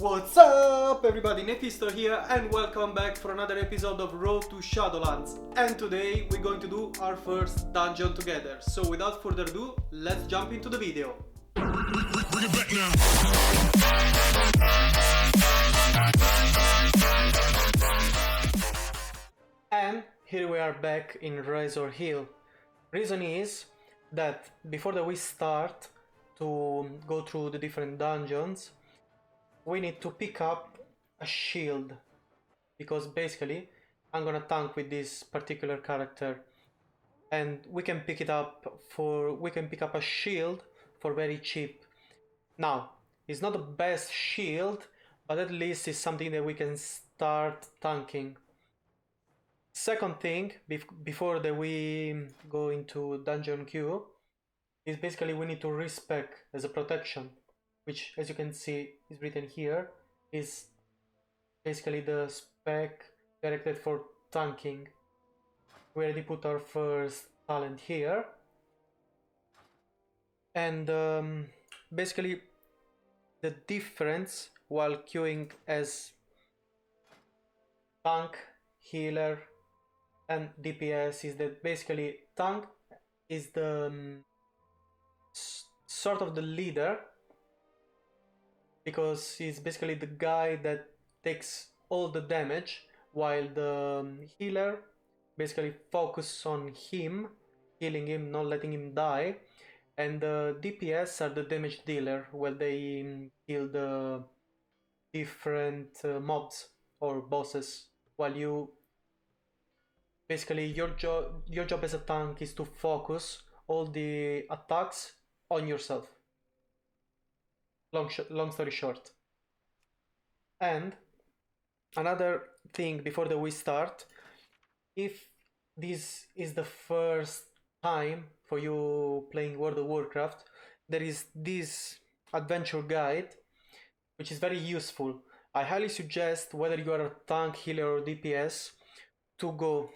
What's up everybody, Nephisto here and welcome back for another episode of Road To Shadowlands. And today we're going to do our first dungeon together. So without further ado, let's jump into the video. Bring it back now. And here we are back in Razor Hill. Reason is that before we start to go through the different dungeons, we need to pick up a shield, because basically I'm gonna tank with this particular character, and we can pick up a shield for very cheap. Now, it's not the best shield, but at least it's something that we can start tanking. Second thing, before that we go into dungeon queue, is basically we need to respec as a protection, which, as you can see, is written here, is basically the spec directed for tanking. We already put our first talent here, and basically the difference while queuing as tank, healer and DPS is that basically tank is the sort of the leader, because he's basically the guy that takes all the damage, while the healer basically focuses on him, healing him, not letting him die, and the DPS are the damage dealer, where they heal the different mobs or bosses, while you basically your job as a tank is to focus all the attacks on yourself. Long story short. And another thing before that we start, if this is the first time for you playing World of Warcraft, there is this adventure guide which is very useful. I highly suggest, whether you are a tank, healer or DPS, to go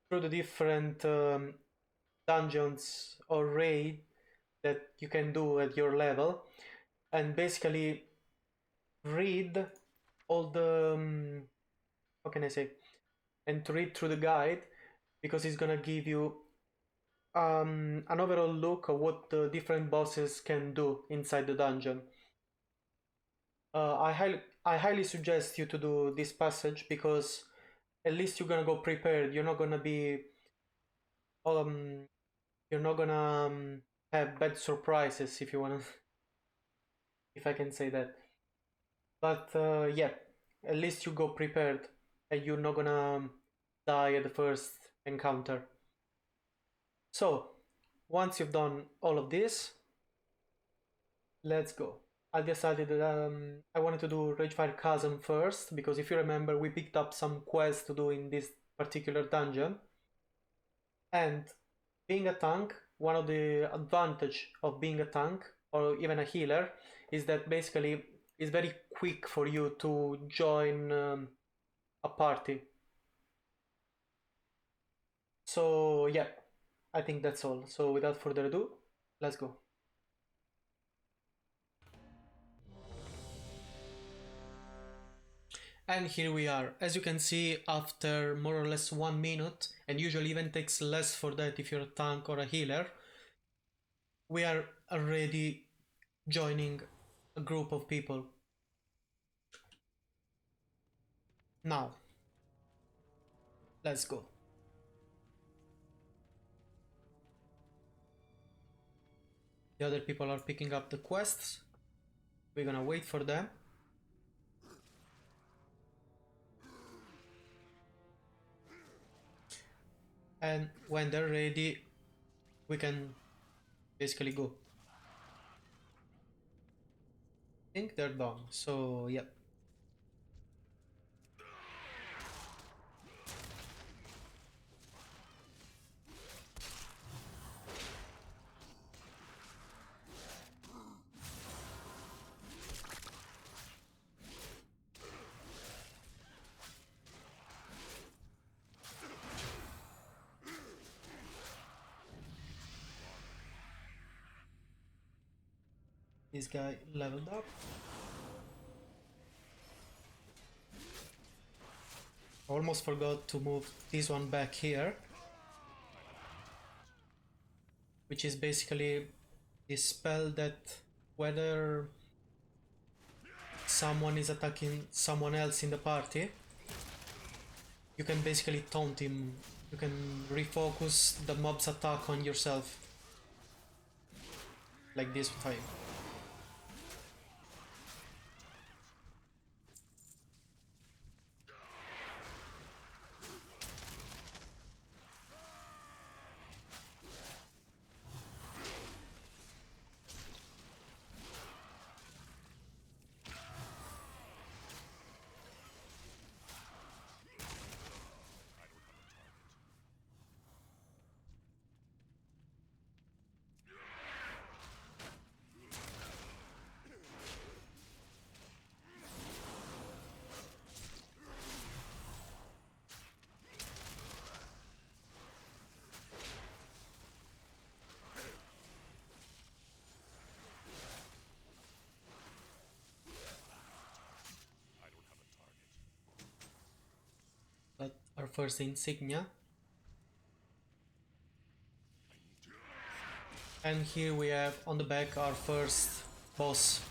through the different dungeons or raid that you can do at your level, and basically read all the how can I say, and to read through the guide, because it's gonna give you an overall look of what the different bosses can do inside the dungeon. I highly suggest you to do this passage, because at least you're gonna go prepared. You're not gonna be you're not gonna have bad surprises, if you wanna if I can say that. But yeah, at least you go prepared and you're not gonna die at the first encounter. So once you've done all of this, let's go. I decided that I wanted to do Ragefire Chasm first, because if you remember, we picked up some quests to do in this particular dungeon. And being a tank, one of the advantage of being a tank or even a healer is that basically it's very quick for you to join a party. So yeah, I think that's all. So without further ado, let's go. And here we are. As you can see, after more or less 1 minute, and usually even takes less for that if you're a tank or a healer, we are already joining a group of people. Now, let's go. The other people are picking up the quests. We're gonna wait for them. And when they're ready, we can basically go. I think they're done, so yeah. This guy leveled up. Almost forgot to move this one back here, which is basically this spell that whether someone is attacking someone else in the party, you can basically taunt him. You can refocus the mob's attack on yourself. Like this time. But our first insignia. And here we have on the back our first boss.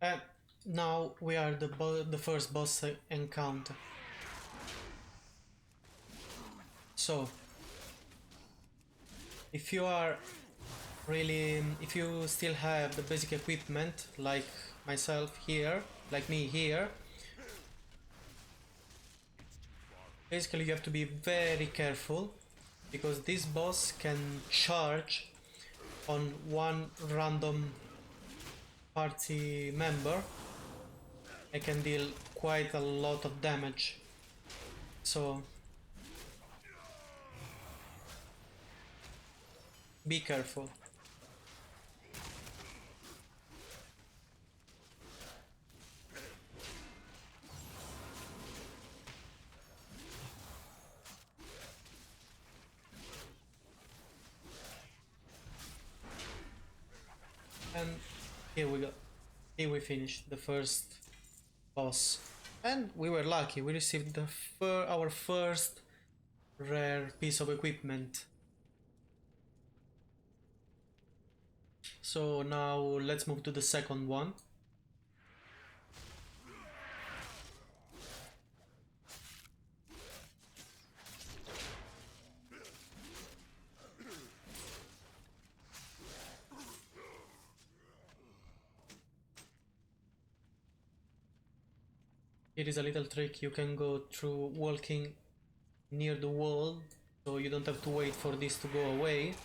And now we are the first boss encounter. So, if you still have the basic equipment, like myself here, like me here, basically you have to be very careful, because this boss can charge on one random party member and can deal quite a lot of damage. So be careful. And here we go. Here we finished the first boss. And we were lucky, we received our first rare piece of equipment. So now let's move to the second one. It is a little trick. You can go through walking near the wall, so you don't have to wait for this to go away.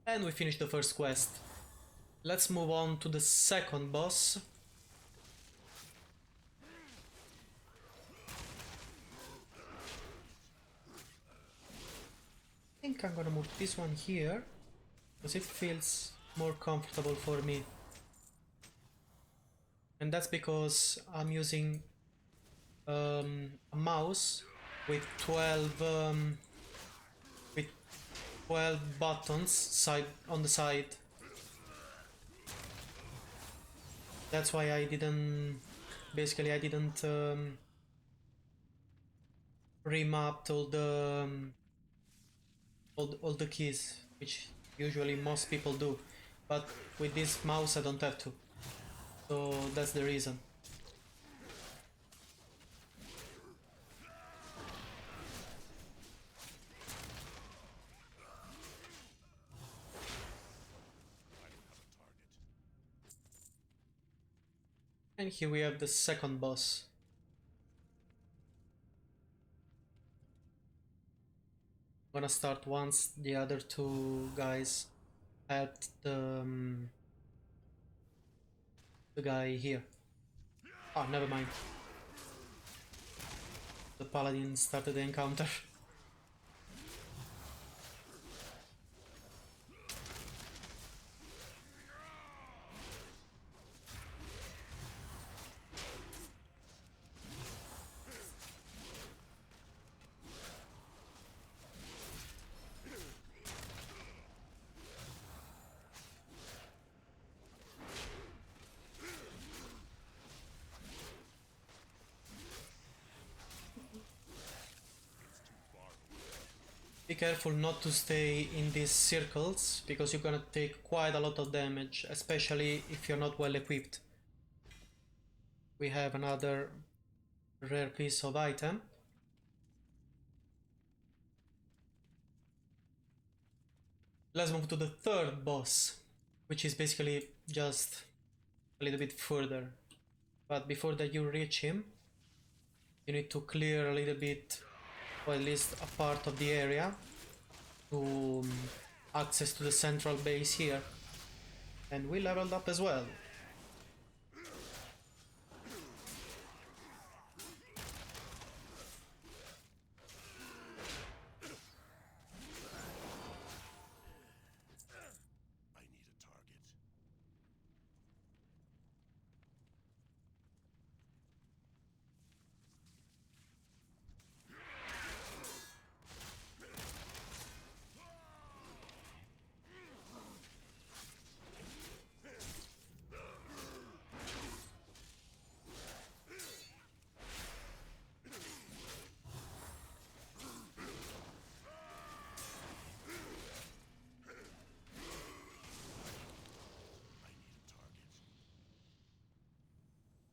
And we finished the first quest. Let's move on to the second boss. I think I'm gonna move this one here, because it feels more comfortable for me. And that's because I'm using a mouse with 12 buttons on the side. That's why I didn't remap all the keys, which usually most people do, but with this mouse I don't have to, so that's the reason. And here we have the second boss. I'm gonna start once the other two guys at the guy here. Oh, never mind. The paladin started the encounter. Be careful not to stay in these circles, because you're gonna take quite a lot of damage, especially if you're not well equipped. We have another rare piece of item. Let's move to the third boss, which is basically just a little bit further. But before that you reach him, you need to clear a little bit, or at least a part of the area, to access to the central base here. And we leveled up as well. I need a target.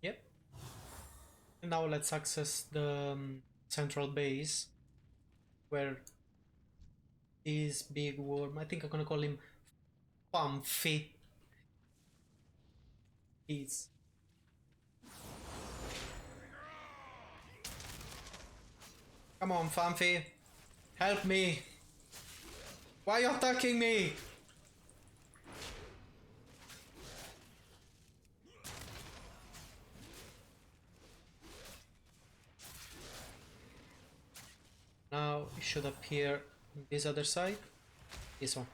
Yep. And now let's access the central base, where this big worm, I think I'm gonna call him Pamfi, is. Come on, Famfi, help me! Why are you attacking me? Now it should appear on this other side. This one.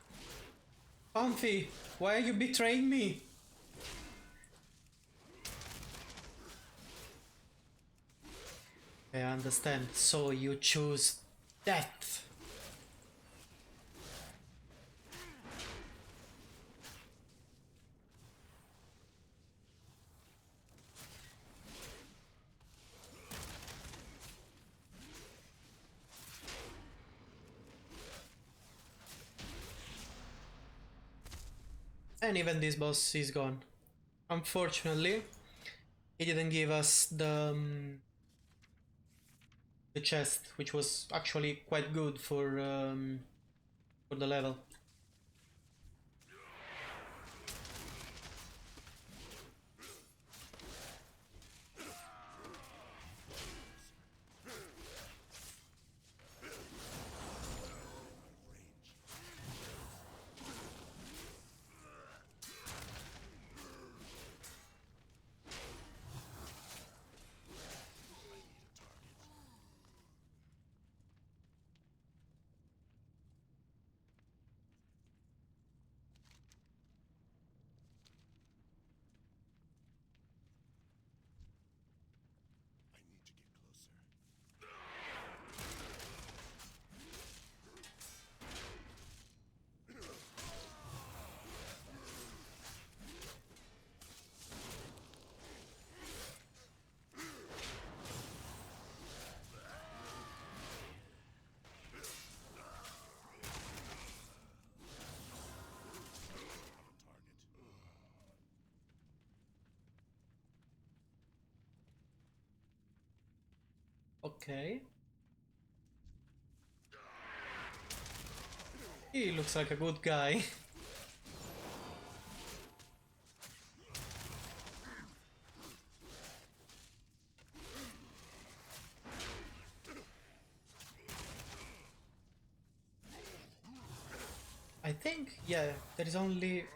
Famfi, why are you betraying me? I understand, so you choose death. And even this boss is gone. Unfortunately, he didn't give us the chest, which was actually quite good for the level. I need to get closer. Okay. He looks like a good guy. I think, yeah, there is only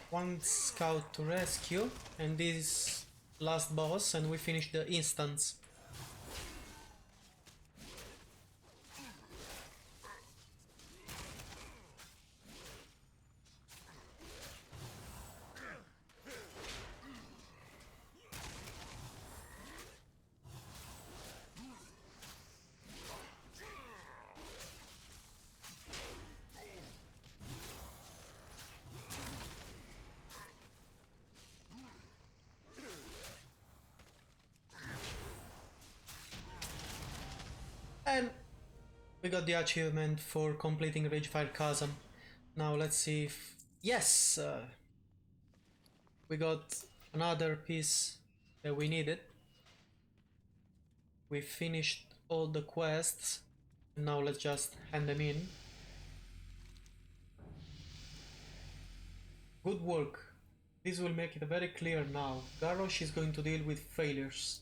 one scout to rescue, and this last boss, and we finish the instance. And we got the achievement for completing Ragefire Chasm. Now let's see if... Yes! We got another piece that we needed. We finished all the quests. Now let's just hand them in. Good work. This will make it very clear now. Garrosh is going to deal with failures.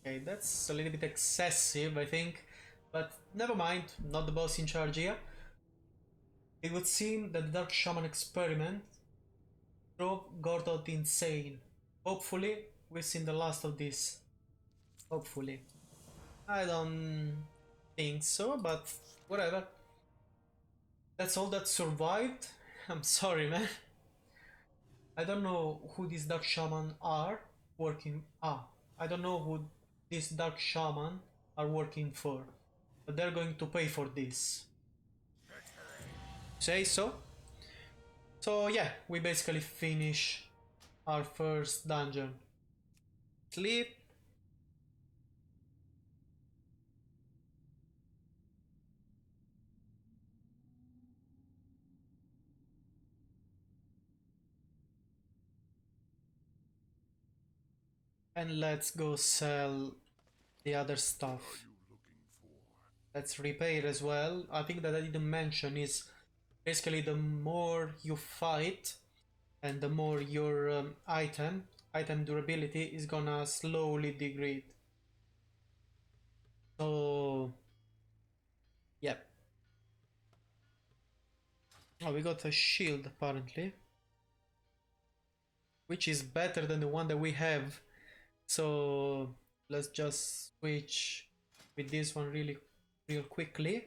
Okay, that's a little bit excessive, I think, but never mind, not the boss in charge here. It would seem that the Dark Shaman experiment drove Gordon insane. Hopefully, we've seen the last of this. Hopefully. I don't think so, but whatever. That's all that survived. I'm sorry, man. I don't know who these Dark Shaman are working... I don't know who these Dark Shaman are working for, but they're going to pay for this. Say so? So yeah, we basically finish our first dungeon. Sleep. And let's go sell the other stuff. Let's repair as well. I think that I didn't mention is basically the more you fight and the more your item durability is gonna slowly degrade. So yeah. Oh, we got a shield apparently, which is better than the one that we have. So let's just switch with this one real quickly.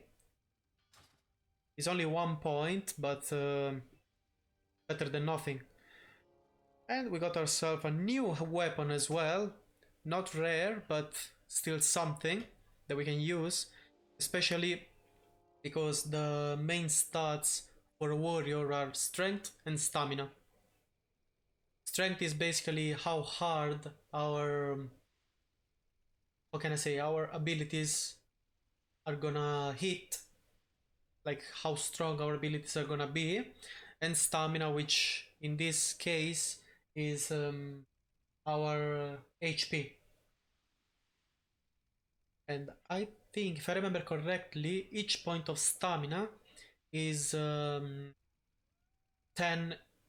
It's only 1 point, but better than nothing. And we got ourselves a new weapon as well. Not rare, but still something that we can use, especially because the main stats for a warrior are strength and stamina. Strength is basically how hard our, how can I say, our abilities are gonna hit, like how strong our abilities are gonna be, and stamina, which in this case is our HP. And I think, if I remember correctly, each point of stamina is 10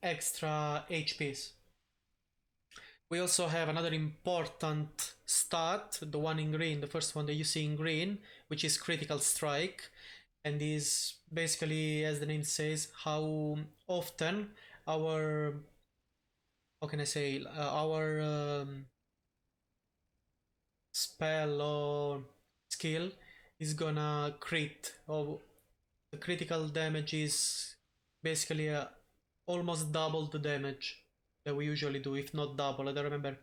extra HPs. We also have another important stat, the one in green, the first one that you see in green, which is critical strike, and is basically, as the name says, how often our, how can I say, our spell or skill is gonna crit, or the critical damage is basically almost double the damage that we usually do, if not double. I don't remember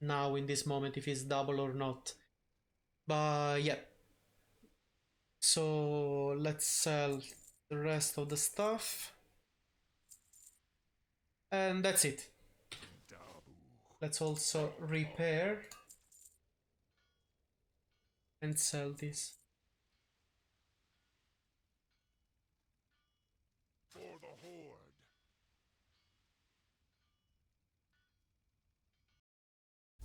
now in this moment if it's double or not, but yeah. So let's sell the rest of the stuff, and that's it. Let's also repair and sell this. For the Horde.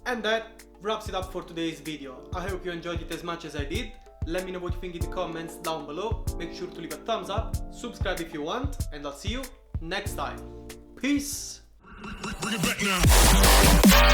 And that wraps it up for today's video. I hope you enjoyed it as much as I did. Let me know what you think in the comments down below. Make sure to leave a thumbs up, subscribe if you want, and I'll see you next time. Peace! Bring it back now.